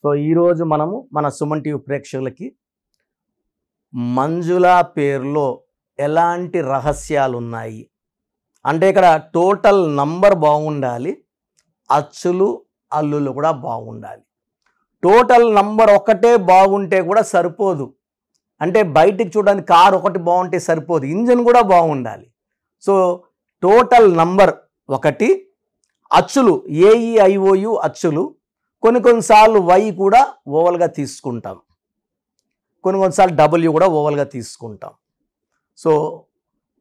So ఈరోజు మనము మన సుమన్ టీవీ ప్రేక్షకులకి మంజుల పేరులో ఎలాంటి రహస్యాలు ఉన్నాయి అంటే ఇక్కడ టోటల్ నంబర్ బాగుండాలి, అచ్చులు అల్లులు కూడా బాగుండాలి. టోటల్ నంబర్ ఒకటే బాగుంటే కూడా సరిపోదు, అంటే బయటికి చూడడానికి కారు ఒకటి బాగుంటే సరిపోదు, ఇంజన్ కూడా బాగుండాలి. సో టోటల్ నంబర్ ఒకటి, అచ్చులు ఏఈఐఓయు అచ్చులు, కొన్నిసార్లు వై కూడా ఓవల్గా తీసుకుంటాం, కొన్నిసార్లు డబ్ల్యూ కూడా ఓవల్గా తీసుకుంటాం. సో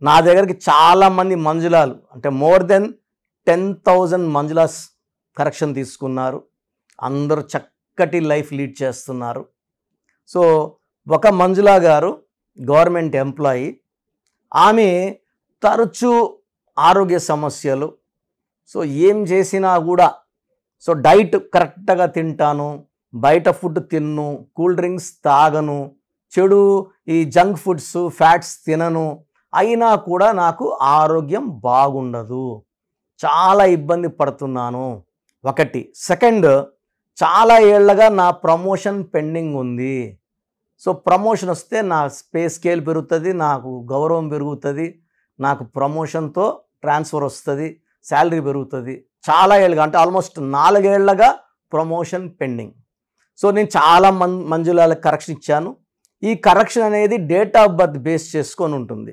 నా దగ్గరికి చాలామంది మంజులాలు అంటే మోర్ దెన్ 10,000 మంజులాస్ కరెక్షన్ తీసుకున్నారు. అందరూ చక్కటి లైఫ్ లీడ్ చేస్తున్నారు. సో ఒక మంజులా గారు గవర్నమెంట్ ఎంప్లాయీ, ఆమె తరచూ ఆరోగ్య సమస్యలు. సో ఏం చేసినా కూడా సో డైట్ కరెక్ట్గా తింటాను, బయట ఫుడ్ తిన్ను, కూల్ డ్రింక్స్ తాగను, చెడు ఈ జంక్ ఫుడ్స్ ఫ్యాట్స్ తినను, అయినా కూడా నాకు ఆరోగ్యం బాగుండదు, చాలా ఇబ్బంది పడుతున్నాను. ఒకటి. సెకండ్, చాలా ఏళ్ళగా నా ప్రమోషన్ పెండింగ్ ఉంది. సో ప్రమోషన్ వస్తే నా పే స్కేల్ పెరుగుతుంది, నాకు గౌరవం పెరుగుతుంది, నాకు ప్రమోషన్తో ట్రాన్స్ఫర్ వస్తుంది, శాలరీ పెరుగుతుంది. చాలా ఏళ్ళుగా అంటే ఆల్మోస్ట్ 4 ఏళ్లగా ప్రమోషన్ పెండింగ్. సో నేను చాలా మంజులాలకు కరెక్షన్ ఇచ్చాను. ఈ కరెక్షన్ అనేది డేట్ ఆఫ్ బర్త్ బేస్ చేసుకొని ఉంటుంది.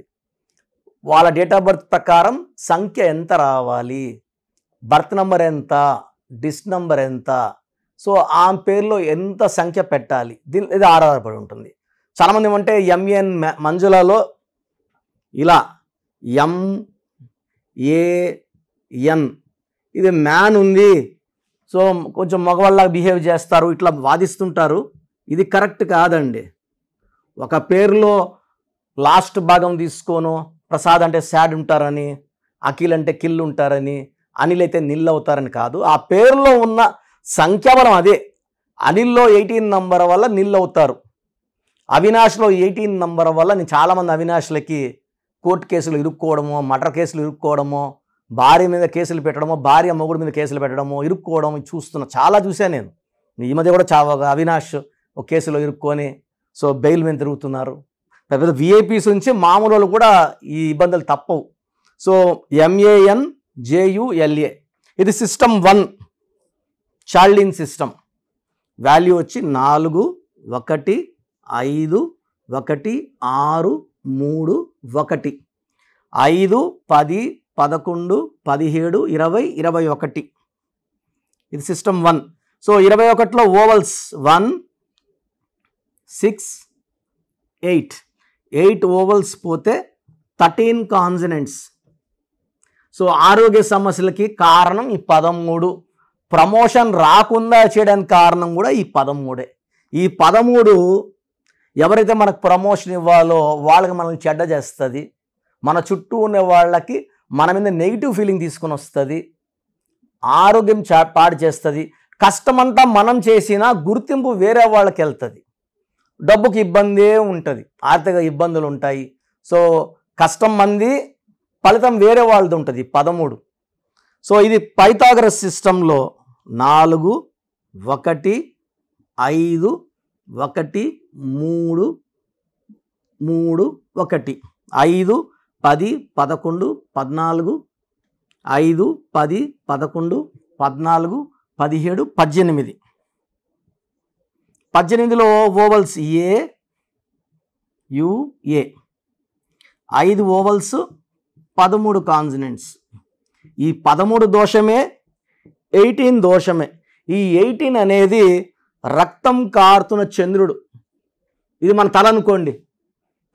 వాళ్ళ డేట్ ఆఫ్ బర్త్ ప్రకారం సంఖ్య ఎంత రావాలి, బర్త్ నెంబర్ ఎంత, డిస్ నెంబర్ ఎంత, సో ఆ పేరులో ఎంత సంఖ్య పెట్టాలి, ఇది ఆధారపడి ఉంటుంది. చాలామంది ఏమంటే ఎంఏఎన్ మంజులలో ఇలా ఎంఏఎన్ ఇది మ్యాన్ ఉంది, సో కొంచెం మగవాళ్ళగా బిహేవ్ చేస్తారు, ఇట్లా వాదిస్తుంటారు. ఇది కరెక్ట్ కాదండి. ఒక పేరులో లాస్ట్ భాగం తీసుకోను, ప్రసాద్ అంటే శాడ్ ఉంటారని, అఖిల్ అంటే కిల్ ఉంటారని, అనిల్ అయితే నిల్ అవుతారని కాదు. ఆ పేరులో ఉన్న సంఖ్యాబలం అదే. అనిల్లో 18 నంబర్ వల్ల నిల్ అవుతారు, అవినాష్లో 18 నంబర్ వల్ల. నేను చాలామంది అవినాష్లకి కోర్టు కేసులు ఇరుక్కోవడమో, మర్డర్ కేసులు ఇరుక్కోవడమో, భార్య మీద కేసులు పెట్టడమో, భార్య మొగుడు మీద కేసులు పెట్టడమో, ఇరుక్కోవడం చూస్తున్నా, చాలా చూశాను నేను. ఈ మధ్య కూడా అవినాష్ ఒక కేసులో ఇరుక్కొని సో బెయిల్ మీద తిరుగుతున్నారు. పెద్ద విఐపీస్ నుంచి మామూలు వాళ్ళు కూడా ఈ ఇబ్బందులు తప్పవు. సో MANJULA ఇది సిస్టమ్ 1 చార్లిన్ సిస్టమ్. వాల్యూ వచ్చి 4 1 5 1 6 3 1 5 10 11 17 20 21. ఇది సిస్టమ్ 1. సో 21లో ఓవల్స్ 1 6 8 ఓవల్స్ పోతే 13 కాన్సనెంట్స్. సో ఆరోగ్య సమస్యలకి కారణం ఈ 13. ప్రమోషన్ రాకుండా చేయడానికి కారణం కూడా ఈ 13. ఈ 13 ఎవరైతే మనకు ప్రమోషన్ ఇవ్వాలో వాళ్ళకి మనల్ని చెడ్డ చేస్తుంది, మన చుట్టూ ఉన్న వాళ్ళకి మన మీద నెగిటివ్ ఫీలింగ్ తీసుకొని వస్తుంది, ఆరోగ్యం పాడు చేస్తుంది. కష్టమంతా మనం చేసినా గుర్తింపు వేరే వాళ్ళకి వెళ్తుంది, డబ్బుకి ఇబ్బందే ఉంటుంది, ఆర్థిక ఇబ్బందులు ఉంటాయి. సో కష్టం మంది, ఫలితం వేరే వాళ్ళది ఉంటుంది 13. సో ఇది పైథాగరస్ సిస్టంలో 4 1 5 1 3 3 1 5 10 11 14 5 10 11 14 17 18. 18లో ఓవల్స్ AUA 5 ఓవల్స్ 13 కాన్సనెంట్స్. ఈ 13 దోషమే 18 దోషమే. ఈ 18 అనేది రక్తం కారుతున్న చంద్రుడు. ఇది మన తల అనుకోండి,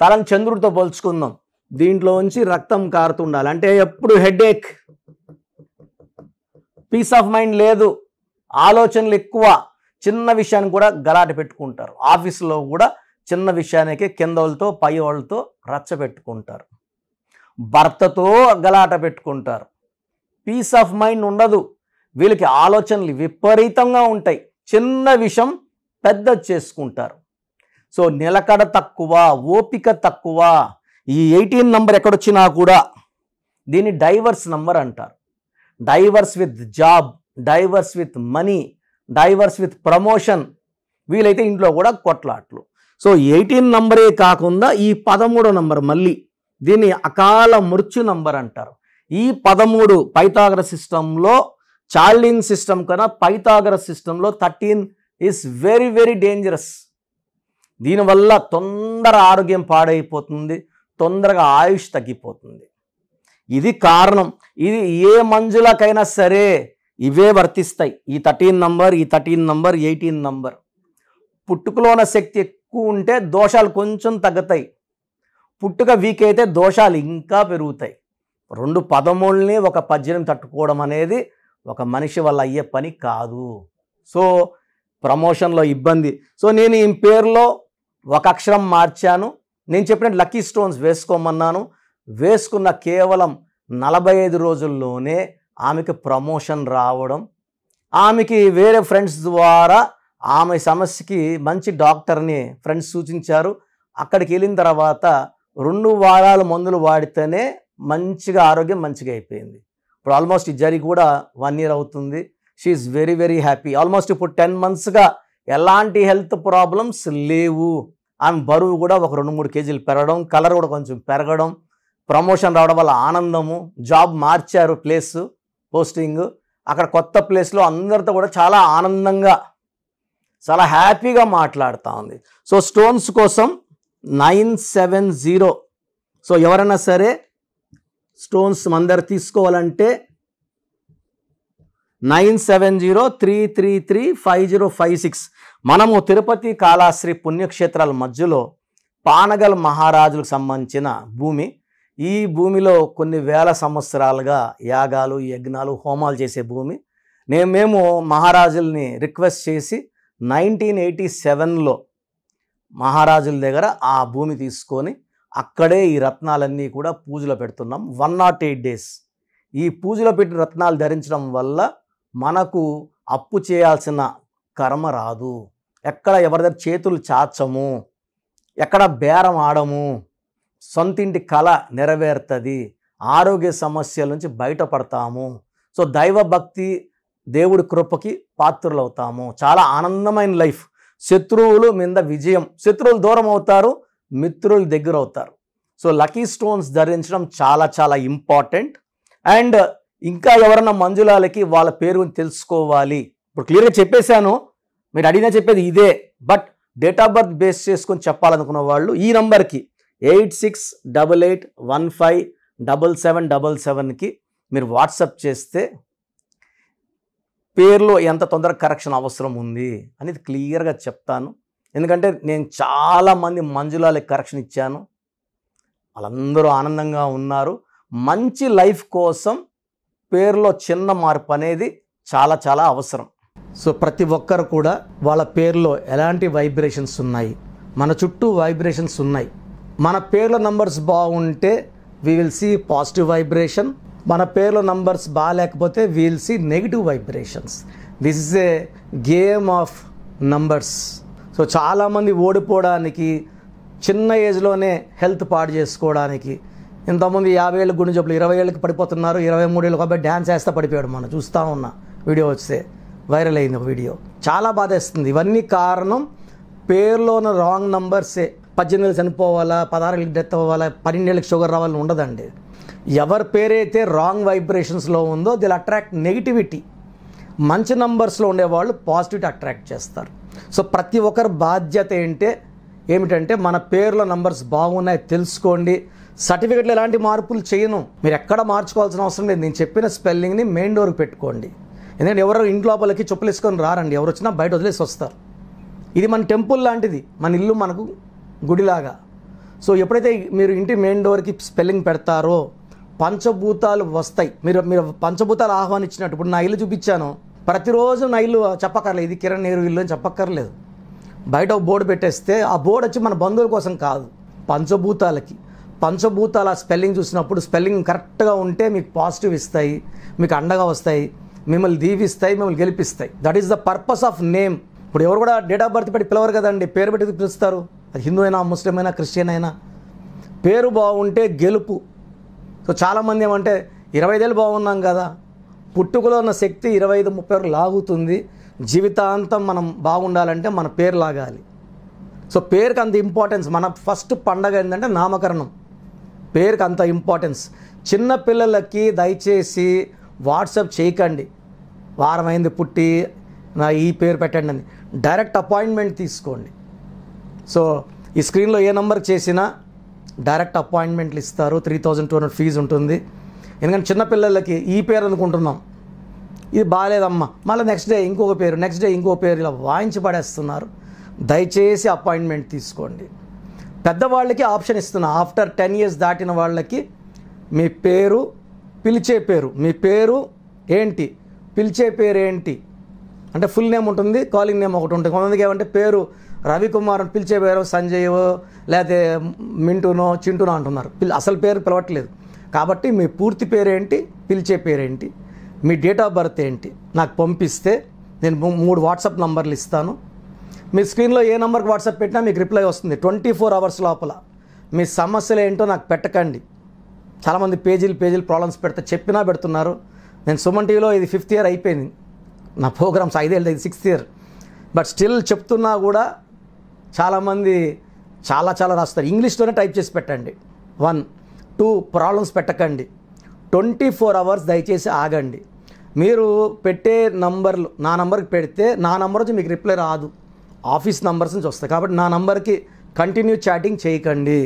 తలను చంద్రుడితో పోల్చుకుందాం. దీంట్లోంచి రక్తం కారుతుండాలి, అంటే ఎప్పుడు హెడేక్, పీస్ ఆఫ్ మైండ్ లేదు, ఆలోచనలు ఎక్కువ, చిన్న విషయాన్ని కూడా గలాట పెట్టుకుంటారు. ఆఫీసులో కూడా చిన్న విషయానికి కింద వాళ్ళతో పై వాళ్ళతో రచ్చ పెట్టుకుంటారు, భర్తతో గలాట పెట్టుకుంటారు, పీస్ ఆఫ్ మైండ్ ఉండదు. వీళ్ళకి ఆలోచనలు విపరీతంగా ఉంటాయి, చిన్న విషయం పెద్ద చేసుకుంటారు. సో నిలకడ తక్కువ, ఓపిక తక్కువ. ఈ 18 నంబర్ ఎక్కడొచ్చినా కూడా దీన్ని డైవర్స్ నంబర్ అంటారు. Divorce with job, divorce with money, divorce with promotion, వీలైతే ఇంట్లో కూడా కొట్లాట్లు. సో 18 నంబరే కాకుండా ఈ 13 నంబర్ మళ్ళీ దీన్ని అకాల మృత్యు నంబర్ అంటారు. ఈ 13 పైథాగరస్ సిస్టంలో, చార్లిన్ సిస్టమ్ కన్నా పైథాగరస్ సిస్టంలో 13 ఈస్ వెరీ వెరీ డేంజరస్. దీనివల్ల తొందర ఆరోగ్యం పాడైపోతుంది, తొందరగా ఆయుష్ తగ్గిపోతుంది. ఇది కారణం. ఇది ఏ మంజులకైనా సరే ఇవే వర్తిస్తాయి. ఈ 13 నంబర్, ఈ 13 నంబర్, 18 నంబర్. పుట్టుకలోన శక్తి ఎక్కువ ఉంటే దోషాలు కొంచెం తగ్గుతాయి. పుట్టుక వీక్ అయితే దోషాలు ఇంకా పెరుగుతాయి. 2 13ని ఒక 18 తట్టుకోవడం అనేది ఒక మనిషి వల్ల అయ్యే పని కాదు. సో ప్రమోషన్లో ఇబ్బంది. సో నేను ఈ పేరులో ఒక అక్షరం మార్చాను. నేను చెప్పినట్టు లక్కీ స్టోన్స్ వేసుకోమన్నాను. వేసుకున్న కేవలం 45 రోజుల్లోనే ఆమెకి ప్రమోషన్ రావడం, ఆమెకి వేరే ఫ్రెండ్స్ ద్వారా ఆమె సమస్యకి మంచి డాక్టర్ని ఫ్రెండ్స్ సూచించారు. అక్కడికి వెళ్ళిన తర్వాత 2 వారాల మందులు వాడితేనే మంచిగా ఆరోగ్యం మంచిగా అయిపోయింది. ఇప్పుడు ఆల్మోస్ట్ ఈ జరిగి కూడా 1 year అవుతుంది. She's very very happy. Almost ఇప్పుడు 10 monthsగా ఎలాంటి హెల్త్ ప్రాబ్లమ్స్ లేవు. ఆమె బరువు కూడా ఒక 2-3 kgs పెరగడం, కలర్ కూడా కొంచెం పెరగడం, ప్రమోషన్ రావడం వల్ల ఆనందము. జాబ్ మార్చారు, ప్లేస్ పోస్టింగ్, అక్కడ కొత్త ప్లేస్లో అందరితో కూడా చాలా ఆనందంగా చాలా హ్యాపీగా మాట్లాడుతూ ఉంది. సో స్టోన్స్ కోసం 970. సో ఎవరైనా సరే స్టోన్స్ మందరు తీసుకోవాలంటే 9703335056. మనము తిరుపతి, కాళహస్త్రి పుణ్యక్షేత్రాల మధ్యలో పానగల్ మహారాజులకు సంబంధించిన భూమి. ఈ భూమిలో కొన్ని వేల సంవత్సరాలుగా యాగాలు, యజ్ఞాలు, హోమాలు చేసే భూమి. మేము మహారాజుల్ని రిక్వెస్ట్ చేసి 1987లో మహారాజుల దగ్గర ఆ భూమి తీసుకొని అక్కడే ఈ రత్నాలన్నీ కూడా పూజలో పెడుతున్నాం. 108 days ఈ పూజలో పెట్టిన రత్నాలు ధరించడం వల్ల మనకు అప్పు చేయాల్సిన కర్మ రాదు, ఎక్కడ ఎవరి దగ్గర చేతులు చాచము, ఎక్కడ బేరం ఆడము, సొంతింటి కళ నెరవేరుతుంది, ఆరోగ్య సమస్యల నుంచి బయటపడతాము. సో దైవభక్తి, దేవుడి కృపకి పాత్రులవుతాము. చాలా ఆనందమైన లైఫ్. శత్రువులు మీద విజయం. శత్రువులు దూరం అవుతారు, మిత్రులు దగ్గర అవుతారు. సో లక్కీ స్టోన్స్ ధరించడం చాలా చాలా ఇంపార్టెంట్. అండ్ ఇంకా ఎవరన్నా మంజులాలకి వాళ్ళ పేరు తెలుసుకోవాలి, ఇప్పుడు క్లియర్గా చెప్పేశాను, మీరు అడిగినా చెప్పేది ఇదే. But date of birth base చేసుకొని చెప్పాలనుకున్న వాళ్ళు ఈ నంబర్కి 8688157777కి మీరు వాట్సాప్ చేస్తే పేర్లో ఎంత తొందరగా కరెక్షన్ అవసరం ఉంది అనేది క్లియర్గా చెప్తాను. ఎందుకంటే నేను చాలామంది మంజులాలకి కరెక్షన్ ఇచ్చాను, వాళ్ళందరూ ఆనందంగా ఉన్నారు. మంచి లైఫ్ కోసం పేరులో చిన్న మార్పు అనేది చాలా చాలా అవసరం. సో ప్రతి ఒక్కరు కూడా వాళ్ళ పేరులో ఎలాంటి వైబ్రేషన్స్ ఉన్నాయి, మన చుట్టూ వైబ్రేషన్స్ ఉన్నాయి. మన పేర్ల నంబర్స్ బాగుంటే we will see positive vibration. మన పేర్ల నంబర్స్ బాగాలేకపోతే we will see negative vibrations. This is a game of numbers. So చాలామంది ఓడిపోవడానికి, చిన్న ఏజ్లోనే హెల్త్ పాడు చేసుకోవడానికి, ఇంతకుముందు 50 ఏళ్ళకి గుండె జబ్బులు 20 ఏళ్ళకి పడిపోతున్నారు, 23 ఏళ్ళకి కాబట్టి డ్యాన్స్ వేస్తా పడిపోయాడు. మనం చూస్తూ ఉన్న వీడియో వస్తే వైరల్ అయింది ఒక వీడియో, చాలా బాధేస్తుంది. ఇవన్నీ కారణం పేరులోని రాంగ్ నంబర్సే. 18 ఏళ్ళు చనిపోవాలా, 16 ఏళ్ళకి డెత్ అవ్వాలా, 12 ఏళ్ళకి షుగర్ రావాలని ఉండదండి. ఎవరి పేరైతే రాంగ్ వైబ్రేషన్స్లో ఉందో దిల్ అట్రాక్ట్ నెగిటివిటీ. మంచి నంబర్స్లో ఉండేవాళ్ళు పాజిటివిటీ అట్రాక్ట్ చేస్తారు. సో ప్రతి ఒక్కరి బాధ్యత ఏమిటంటే మన పేర్లో నంబర్స్ బాగున్నాయి తెలుసుకోండి. సర్టిఫికెట్లో ఎలాంటి మార్పులు చేయను, మీరు ఎక్కడ మార్చుకోవాల్సిన అవసరం లేదు. నేను చెప్పిన స్పెల్లింగ్ని మెయిన్ డోర్కి పెట్టుకోండి. ఎందుకంటే ఎవరు ఇంటి లోపలికి చెప్పులు వేసుకొని రారండి, ఎవరు వచ్చినా బయట వదిలేసి వస్తారు. ఇది మన టెంపుల్ లాంటిది, మన ఇల్లు మనకు గుడిలాగా. సో ఎప్పుడైతే మీరు ఇంటి మెయిన్ డోర్కి స్పెల్లింగ్ పెడతారో పంచభూతాలు వస్తాయి. మీరు పంచభూతాలు ఆహ్వానించినట్టు. ఇప్పుడు నా ఇల్లు చూపించాను, ప్రతిరోజు నా ఇల్లు చెప్పక్కర్లేదు, ఇది కిరణ్ నేరు ఇల్లు అని చెప్పక్కర్లేదు. బయట ఒక బోర్డు పెట్టేస్తే ఆ బోర్డు వచ్చి మన బంధువుల కోసం కాదు, పంచభూతాలకి. పంచభూతాల స్పెల్లింగ్ చూసినప్పుడు స్పెల్లింగ్ కరెక్ట్గా ఉంటే మీకు పాజిటివ్ ఇస్తాయి, మీకు అండగా వస్తాయి, మిమ్మల్ని దీవిస్తాయి, మిమ్మల్ని గెలిపిస్తాయి. That is the purpose of name. ఇప్పుడు ఎవరు కూడా డేట్ ఆఫ్ బర్త్ పెట్టి పిలవరు కదండి, పేరు పెట్టి పిలుస్తారు. అది హిందూ అయినా, ముస్లిం అయినా, క్రిస్టియన్ అయినా. పేరు బాగుంటే గెలుపు. సో చాలామంది ఏమంటే 25 ఏళ్ళు బాగున్నాం కదా, పుట్టుకలో ఉన్న శక్తి 25-30 వరకు లాగుతుంది. జీవితాంతం మనం బాగుండాలంటే మన పేరు లాగాలి. సో పేరుకి అంత ఇంపార్టెన్స్. మన ఫస్ట్ పండగ ఏంటంటే నామకరణం. పేరుకి అంత ఇంపార్టెన్స్. చిన్న పిల్లలకి దయచేసి వాట్సాప్ చేయకండి, వారం అయింది పుట్టి నా ఈ పేరు పెట్టండి అని. డైరెక్ట్ అపాయింట్మెంట్ తీసుకోండి. సో ఈ స్క్రీన్లో ఏ నెంబర్ చేసినా డైరెక్ట్ అపాయింట్మెంట్లు ఇస్తారు. 3200 ఫీజు ఉంటుంది. ఎందుకంటే చిన్నపిల్లలకి ఈ పేరు అనుకుంటున్నాం, ఇది బాగాలేదమ్మా, మళ్ళీ నెక్స్ట్ డే ఇంకొక పేరు, నెక్స్ట్ డే ఇంకో పేరు, ఇలా వాయించి పడేస్తున్నారు. దయచేసి అపాయింట్మెంట్ తీసుకోండి. పెద్దవాళ్ళకి ఆప్షన్ ఇస్తున్నా, ఆఫ్టర్ 10 years దాటిన వాళ్ళకి మీ పేరు, పిలిచే పేరు, మీ పేరు ఏంటి, పిలిచే పేరు ఏంటి అంటే ఫుల్ నేమ్ ఉంటుంది, కాలింగ్ నేమ్ ఒకటి ఉంటుంది. కొంతమందికి ఏమంటే పేరు రవికుమార్ అని పిలిచే పేరు సంజయ్ లేకపోతే మింటూనో చింటూనో అంటున్నారు. అసలు పేరు పిలవట్లేదు. కాబట్టి మీ పూర్తి పేరేంటి, పిలిచే పేరేంటి, మీ డేట్ ఆఫ్ బర్త్ ఏంటి నాకు పంపిస్తే నేను 3 వాట్సాప్ నంబర్లు ఇస్తాను. మీ స్క్రీన్లో ఏ నెంబర్కి వాట్సాప్ పెట్టినా మీకు రిప్లై వస్తుంది 24 hours లోపల. మీ సమస్యలు ఏంటో నాకు పెట్టకండి. చాలామంది పేజీలు ప్రాబ్లమ్స్ చెప్పినా పెడుతున్నారు. నేను సుమన్ టీవీలో ఇది 5th year అయిపోయింది, నా ప్రోగ్రామ్స్ 5 ఏళ్ళు, ఇది 6th year. బట్ స్టిల్ చెప్తున్నా కూడా చాలామంది చాలా రాస్తారు. ఇంగ్లీష్లోనే టైప్ చేసి పెట్టండి. 1, 2 ప్రాబ్లమ్స్ పెట్టకండి. 24 hours దయచేసి ఆగండి. మీరు పెట్టే నంబర్లు నా నంబర్కి పెడితే నా నంబర్ వచ్చి మీకు రిప్లై రాదు, ఆఫీస్ నంబర్స్ నుంచి వస్తాయి. కాబట్టి నా నంబర్కి కంటిన్యూ చాటింగ్ చేయకండి.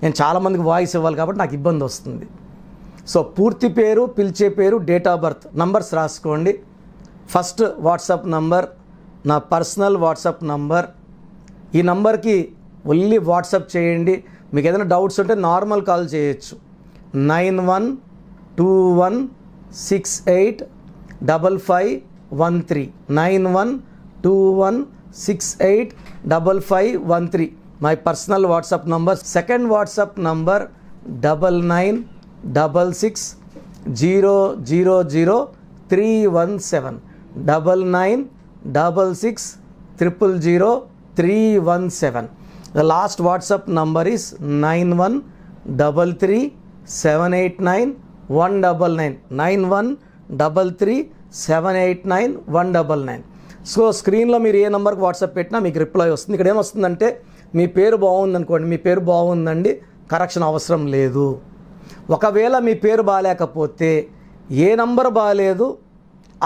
నేను చాలామందికి వాయిస్ ఇవ్వాలి కాబట్టి నాకు ఇబ్బంది వస్తుంది. సో పూర్తి పేరు, పిలిచే పేరు, డేట్ ఆఫ్ బర్త్, నంబర్స్ రాసుకోండి. ఫస్ట్ వాట్సాప్ నంబర్ నా పర్సనల్ వాట్సాప్ నంబర్. ఈ నంబర్కి ఓన్లీ వాట్సాప్ చేయండి. మీకు ఏదైనా డౌట్స్ ఉంటే నార్మల్ కాల్ చేయొచ్చు. 9121685513 9121685513 my personal WhatsApp number. Second WhatsApp number 9966000317 9966000317. The last WhatsApp number is 9133789199 9133789199. So స్క్రీన్లో మీరు ఏ నెంబర్కి వాట్సాప్ పెట్టినా మీకు రిప్లై వస్తుంది. ఇక్కడ ఏమొస్తుందంటే మీ పేరు బాగుందనుకోండి, మీ పేరు బాగుందండి, కరెక్షన్ అవసరం లేదు. ఒకవేళ మీ పేరు బాగాలేకపోతే ఏ నంబర్ బాగాలేదు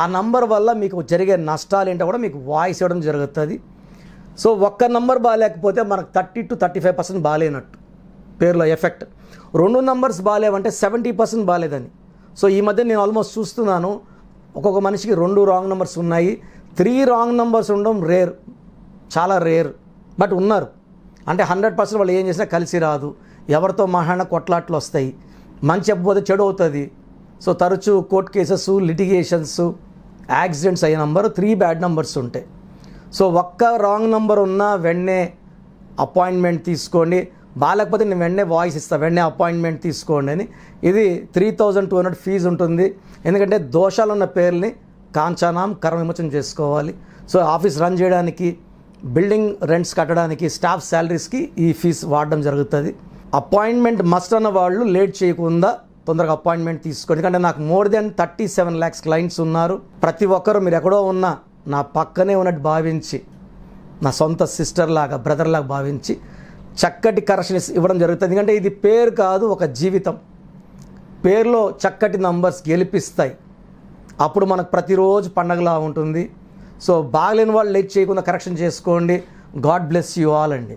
ఆ నంబర్ వల్ల మీకు జరిగే నష్టాలు ఏంటో కూడా మీకు వాయిస్ ఇవ్వడం జరుగుతుంది. సో ఒక్క నంబర్ బాగాలేకపోతే మనకు 30 to 35% బాగాలేనట్టు పేరులో ఎఫెక్ట్. 2 నంబర్స్ బాగాలేవంటే 70% బాగాలేదని. సో ఈ మధ్య నేను ఆల్మోస్ట్ చూస్తున్నాను, ఒక్కొక్క మనిషికి 2 రాంగ్ నెంబర్స్ ఉన్నాయి, 3 రాంగ్ నెంబర్స్ ఉండడం రేర్, చాలా రేర్. బట్ ఉన్నారు. అంటే 100% వాళ్ళు ఏం చేసినా కలిసి రాదు. ఎవరితో మహాన కొట్లాట్లు వస్తాయి, మంచి చెప్పకపోతే చెడు అవుతుంది. సో తరచూ కోర్ట్ కేసెస్, లిటిగేషన్స్, యాక్సిడెంట్స్ అయ్యే నంబరు 3 బ్యాడ్ నెంబర్స్ ఉంటాయి. సో ఒక్క రాంగ్ నెంబర్ ఉన్నా వెంటనే అపాయింట్మెంట్ తీసుకోండి. బాగాలేకపోతే నేను వెంటనే వాయిస్ ఇస్తాను, వెంటనే అపాయింట్మెంట్ తీసుకోండి అని. ఇది 3200 ఫీజు ఉంటుంది. ఎందుకంటే దోషాలు ఉన్న పేర్లని కాంచానాం కర్మ విమోచన చేసుకోవాలి. సో ఆఫీస్ రన్ చేయడానికి, బిల్డింగ్ రెంట్స్ కట్టడానికి, స్టాఫ్ శాలరీస్కి ఈ ఫీజు వాడడం జరుగుతుంది. అపాయింట్మెంట్ మస్ట్ అన్న వాళ్ళు లేట్ చేయకుండా తొందరగా అపాయింట్మెంట్ తీసుకోండి. ఎందుకంటే నాకు more than 37 lakhs క్లయింట్స్ ఉన్నారు. ప్రతి ఒక్కరు మీరు ఎక్కడో ఉన్నా నా పక్కనే ఉన్నట్టు భావించి, నా సొంత సిస్టర్ లాగా, బ్రదర్ లాగా భావించి చక్కటి కరెక్షన్ ఇవ్వడం జరుగుతుంది. ఎందుకంటే ఇది పేరు కాదు, ఒక జీవితం. పేరులో చక్కటి నంబర్స్ గెలిపిస్తాయి. అప్పుడు మనకు ప్రతిరోజు పండగలా ఉంటుంది. సో బాగలేని వాళ్ళు లేట్ చేయకుండా కరెక్షన్ చేసుకోండి. గాడ్ బ్లెస్ యూ ఆల్ అండి.